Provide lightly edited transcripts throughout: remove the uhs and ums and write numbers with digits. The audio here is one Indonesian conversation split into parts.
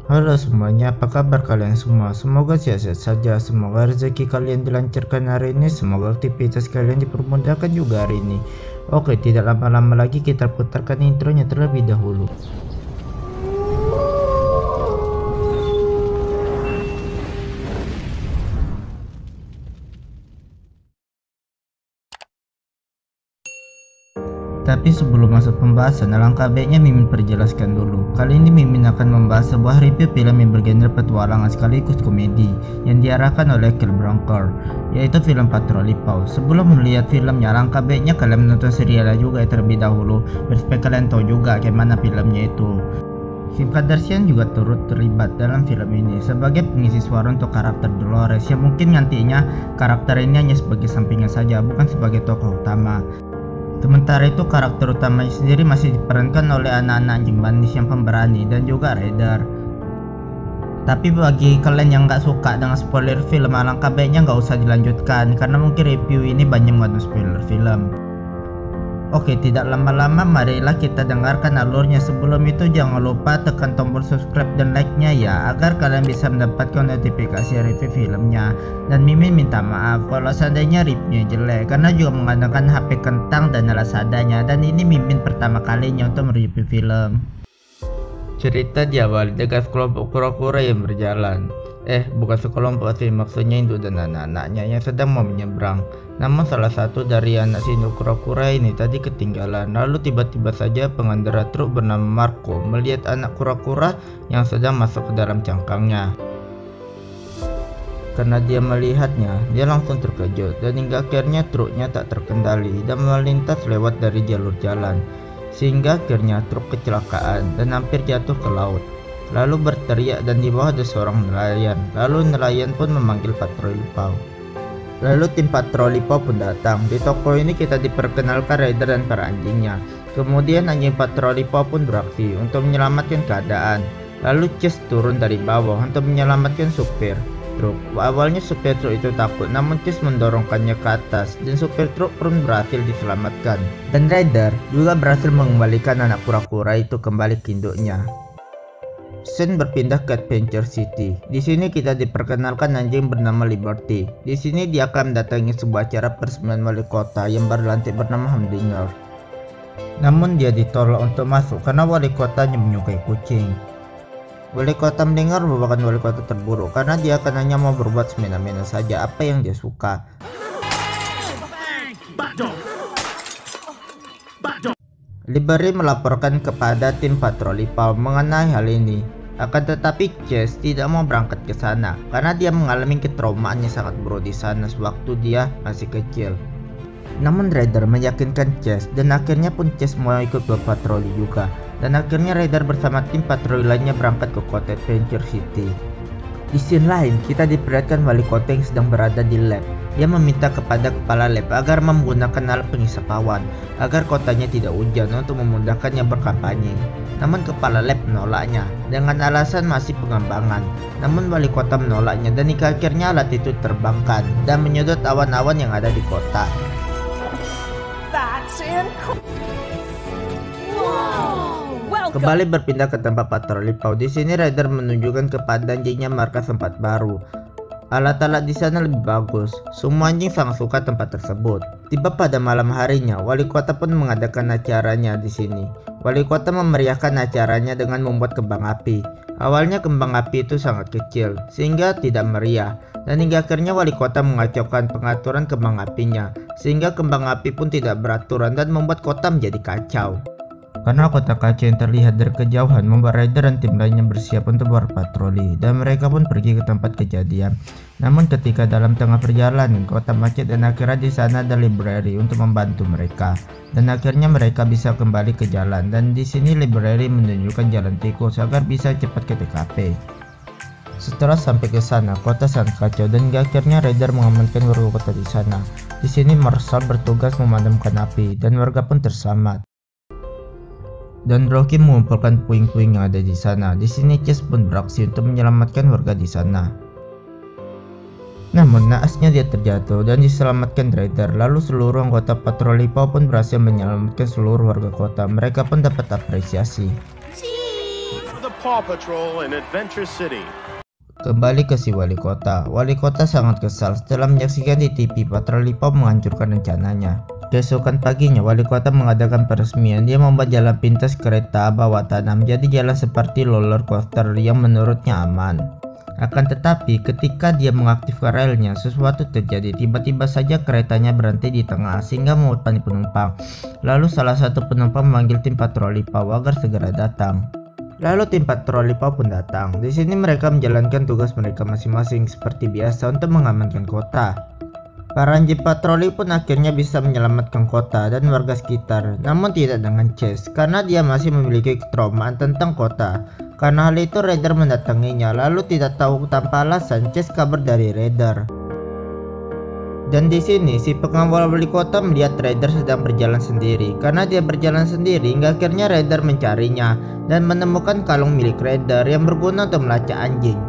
Halo semuanya, apa kabar kalian semua? Semoga sehat-sehat saja, semoga rezeki kalian dilancarkan hari ini, semoga aktivitas kalian dipermudahkan juga hari ini. Oke, tidak lama-lama lagi kita putarkan intronya terlebih dahulu. Tapi sebelum masuk pembahasan, alangkah baiknya Mimin perjelaskan dulu. Kali ini Mimin akan membahas sebuah review film yang bergenre petualangan sekaligus komedi yang diarahkan oleh Kyle Branker, yaitu film Patroli Paw. Sebelum melihat filmnya, alangkah baiknya kalian menonton serialnya juga terlebih dahulu, supaya kalian tahu juga bagaimana filmnya itu. Kim Kardashian juga turut terlibat dalam film ini sebagai pengisi suara untuk karakter Dolores yang mungkin nantinya karakter ini hanya sebagai sampingan saja, bukan sebagai tokoh utama. Sementara itu karakter utamanya sendiri masih diperankan oleh anak-anak anjing manis yang pemberani dan juga Raider. Tapi bagi kalian yang nggak suka dengan spoiler film, alangkah baiknya nggak usah dilanjutkan karena mungkin review ini banyak mengandung spoiler film. Oke, tidak lama-lama marilah kita dengarkan alurnya. Sebelum itu jangan lupa tekan tombol subscribe dan like-nya ya, agar kalian bisa mendapatkan notifikasi review filmnya. Dan Mimin minta maaf kalau seandainya reviewnya jelek, karena juga menggunakan HP kentang dan alas seadanya, dan ini Mimin pertama kalinya untuk mereview film. Cerita diawali dengan sekelompok kura-kura yang berjalan. Bukan sekelompok sih, maksudnya induk dan anak-anaknya yang sedang mau menyeberang. Namun salah satu dari anak si induk kura-kura ini tadi ketinggalan. Lalu tiba-tiba saja pengendara truk bernama Marco melihat anak kura-kura yang sedang masuk ke dalam cangkangnya. Karena dia melihatnya, dia langsung terkejut dan hingga akhirnya truknya tak terkendali dan melintas lewat dari jalur jalan. Sehingga akhirnya truk kecelakaan dan hampir jatuh ke laut. Lalu berteriak dan di bawah ada seorang nelayan. Lalu nelayan pun memanggil patroli Paw. Lalu tim patroli Paw pun datang. Di toko ini kita diperkenalkan Raider dan para anjingnya. Kemudian anjing patroli Paw pun beraksi untuk menyelamatkan keadaan. Lalu Chase turun dari bawah untuk menyelamatkan supir truk. Awalnya supir truk itu takut, namun Chase mendorongkannya ke atas dan supir truk pun berhasil diselamatkan. Dan Raider juga berhasil mengembalikan anak kura-kura itu kembali ke induknya. Scene berpindah ke Adventure City. Di sini kita diperkenalkan anjing bernama Liberty. Di sini dia akan mendatangi sebuah acara peresmian wali kota yang baru dilantik bernama Humdinger. Namun dia ditolak untuk masuk karena wali kotanya menyukai kucing. Wali kota Humdinger merupakan wali kota terburuk karena dia akan hanya mau berbuat semena-mena saja apa yang dia suka. Liberty melaporkan kepada tim patroli Paw mengenai hal ini. Akan tetapi Chase tidak mau berangkat ke sana karena dia mengalami ketraumaan yang sangat buruk di sana sewaktu dia masih kecil. Namun Raider meyakinkan Chase dan akhirnya pun Chase mau ikut berpatroli juga. Dan akhirnya Raider bersama tim patroli lainnya berangkat ke kota Adventure City. Di scene lain kita diperlihatkan wali kota yang sedang berada di lab. Dia meminta kepada kepala lab agar menggunakan alat penghisap awan agar kotanya tidak hujan untuk memudahkannya berkampanye. Namun kepala lab menolaknya dengan alasan masih pengembangan. Namun wali kota menolaknya dan hingga akhirnya alat itu terbangkan dan menyedot awan-awan yang ada di kota. Kembali berpindah ke tempat patroli Paw. Di sini Raider menunjukkan kepada anjingnya markas tempat baru. Alat-alat di sana lebih bagus. Semua anjing sangat suka tempat tersebut. Tiba pada malam harinya, wali kota pun mengadakan acaranya di sini. Wali kota memeriahkan acaranya dengan membuat kembang api. Awalnya kembang api itu sangat kecil, sehingga tidak meriah. Dan hingga akhirnya wali kota mengacaukan pengaturan kembang apinya, sehingga kembang api pun tidak beraturan dan membuat kota menjadi kacau. Karena kota kacau yang terlihat dari kejauhan membuat Raider dan tim lainnya bersiap untuk berpatroli dan mereka pun pergi ke tempat kejadian. Namun ketika dalam tengah perjalanan kota macet dan akhirnya di sana ada library untuk membantu mereka. Dan akhirnya mereka bisa kembali ke jalan dan di sini library menunjukkan jalan tikus agar bisa cepat ke TKP. Setelah sampai ke sana, kota sangat kacau dan akhirnya Raider mengamankan warga kota di sana. Di sini Marshall bertugas memadamkan api dan warga pun terselamat. Dan Rocky mengumpulkan puing-puing yang ada di sana. Di sini Chase pun beraksi untuk menyelamatkan warga di sana. Namun naasnya dia terjatuh dan diselamatkan Raider. Lalu seluruh anggota patroli Paw pun berhasil menyelamatkan seluruh warga kota. Mereka pun dapat apresiasi. Paw Patrol in Adventure City. Kembali ke si wali kota. Wali kota sangat kesal setelah menyaksikan di TV patroli PAW menghancurkan rencananya. Keesokan paginya, wali kota mengadakan peresmian. Dia membuat jalan pintas kereta bawah tanah menjadi jalan seperti roller coaster yang menurutnya aman. Akan tetapi, ketika dia mengaktifkan relnya, sesuatu terjadi. Tiba-tiba saja keretanya berhenti di tengah sehingga membuat panik penumpang. Lalu salah satu penumpang memanggil tim patroli PAW agar segera datang. Lalu tim patroli PAW pun datang. Di sini mereka menjalankan tugas mereka masing-masing seperti biasa untuk mengamankan kota. Para anjing patroli pun akhirnya bisa menyelamatkan kota dan warga sekitar, namun tidak dengan Chase karena dia masih memiliki ketraumaan tentang kota. Karena hal itu, Raider mendatanginya, lalu tidak tahu tanpa alasan Chase kabur dari Raider. Dan di sini si pengawal wali kota melihat Raider sedang berjalan sendiri. Karena dia berjalan sendiri, hingga akhirnya Raider mencarinya dan menemukan kalung milik Raider yang berguna untuk melacak anjing.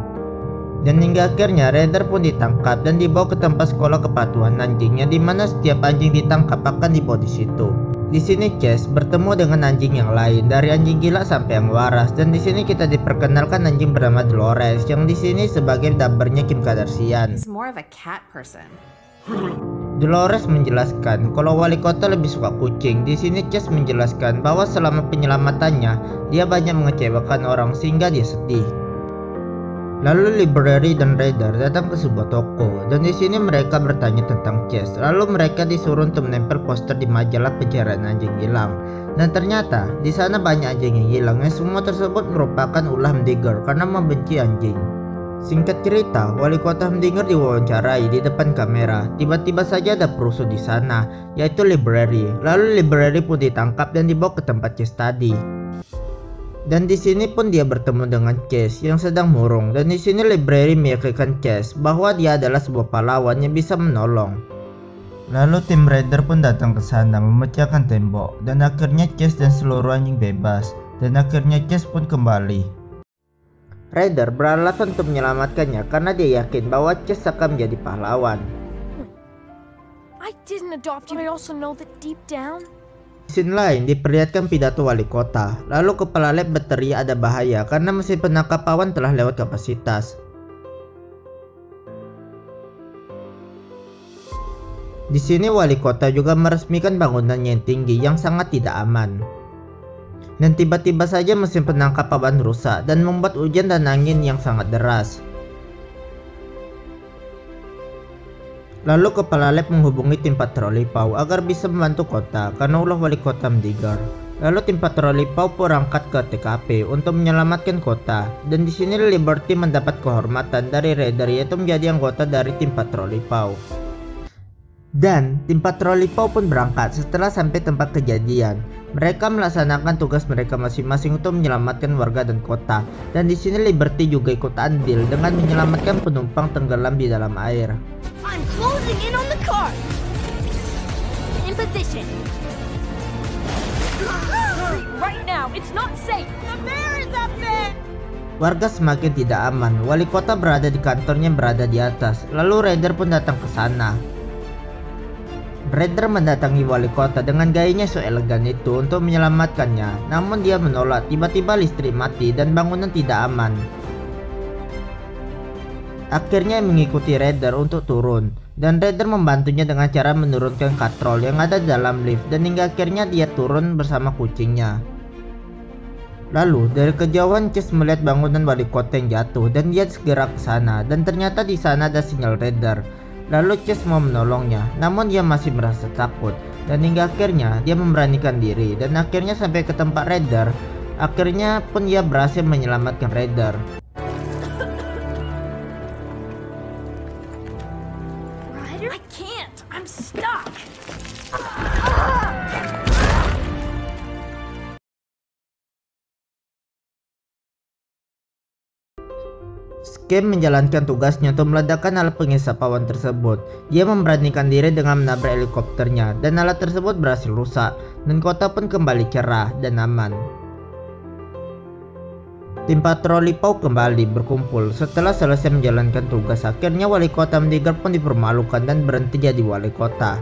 Dan hingga akhirnya Raider pun ditangkap dan dibawa ke tempat sekolah kepatuhan anjingnya, di mana setiap anjing ditangkap akan dibawa di situ. Di sini Chase bertemu dengan anjing yang lain, dari anjing gila sampai yang waras, dan di sini kita diperkenalkan anjing bernama Dolores yang di sini sebagai dabernya Kim Kardashian. He's more of a cat person. Dolores menjelaskan kalau wali kota lebih suka kucing. Di sini Chase menjelaskan bahwa selama penyelamatannya dia banyak mengecewakan orang sehingga dia sedih. Lalu Library dan Raider datang ke sebuah toko dan di sini mereka bertanya tentang Chase. Lalu mereka disuruh untuk menempel poster di majalah pencarian anjing hilang. Dan ternyata di sana banyak anjing yang hilang yang semua tersebut merupakan ulah Humdinger karena membenci anjing. Singkat cerita, wali kota Humdinger diwawancarai di depan kamera. Tiba-tiba saja ada perusuh di sana, yaitu Library. Lalu Library pun ditangkap dan dibawa ke tempat Chase tadi. Dan di sini pun dia bertemu dengan Chase yang sedang murung. Dan di sini Library meyakinkan Chase bahwa dia adalah sebuah pahlawan yang bisa menolong. Lalu tim Raider pun datang ke sana memecahkan tembok dan akhirnya Chase dan seluruh anjing bebas. Dan akhirnya Chase pun kembali. Raider beralasan untuk menyelamatkannya karena dia yakin bahwa Chase akan menjadi pahlawan. I didn't adopt you. I also know that deep down. Di scene lain diperlihatkan pidato wali kota. Lalu kepala lab berteriak ada bahaya karena mesin penangkap awan telah lewat kapasitas. Di sini wali kota juga meresmikan bangunannya yang tinggi yang sangat tidak aman. Dan tiba-tiba saja mesin penangkap awan rusak dan membuat hujan dan angin yang sangat deras. Lalu kepala lab menghubungi tim patroli PAW agar bisa membantu kota karena ulah wali kota Humdinger. Lalu tim patroli PAW berangkat ke TKP untuk menyelamatkan kota. Dan di sini Liberty mendapat kehormatan dari Raider yaitu menjadi anggota dari tim patroli PAW. Dan tim patroli PAW pun berangkat setelah sampai tempat kejadian. Mereka melaksanakan tugas mereka masing-masing untuk menyelamatkan warga dan kota. Dan di sini Liberty juga ikut andil dengan menyelamatkan penumpang tenggelam di dalam air. I'm closing in on the car. In position. Right now, it's not safe. The bear is up there. Warga semakin tidak aman. Wali kota berada di kantornya berada di atas. Lalu Raider pun datang ke sana. Raider mendatangi wali kota dengan gayanya so elegan itu untuk menyelamatkannya. Namun dia menolak. Tiba-tiba listrik mati dan bangunan tidak aman. Akhirnya mengikuti Raider untuk turun. Dan Raider membantunya dengan cara menurunkan katrol yang ada dalam lift. Dan hingga akhirnya dia turun bersama kucingnya. Lalu dari kejauhan Chase melihat bangunan wali kota yang jatuh. Dan dia segera ke sana. Dan ternyata di sana ada sinyal Raider. Lalu Chase mau menolongnya, namun dia masih merasa takut. Dan hingga akhirnya dia memberanikan diri. Dan akhirnya sampai ke tempat Raider. Akhirnya pun dia berhasil menyelamatkan Raider. I can't. I'm stuck. Scam menjalankan tugasnya untuk meledakkan alat penghisap awan tersebut. Dia memberanikan diri dengan menabrak helikopternya dan alat tersebut berhasil rusak dan kota pun kembali cerah dan aman. Tim patroli PAW kembali berkumpul setelah selesai menjalankan tugas. Akhirnya wali kota Humdinger pun dipermalukan dan berhenti jadi wali kota.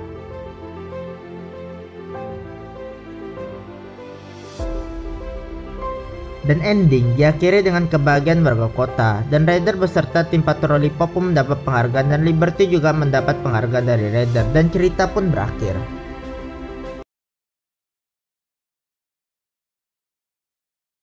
Dan ending diakhiri dengan kebahagiaan warga kota, dan Ryder beserta tim patroli Pop mendapat penghargaan dan Liberty juga mendapat penghargaan dari Ryder, dan cerita pun berakhir.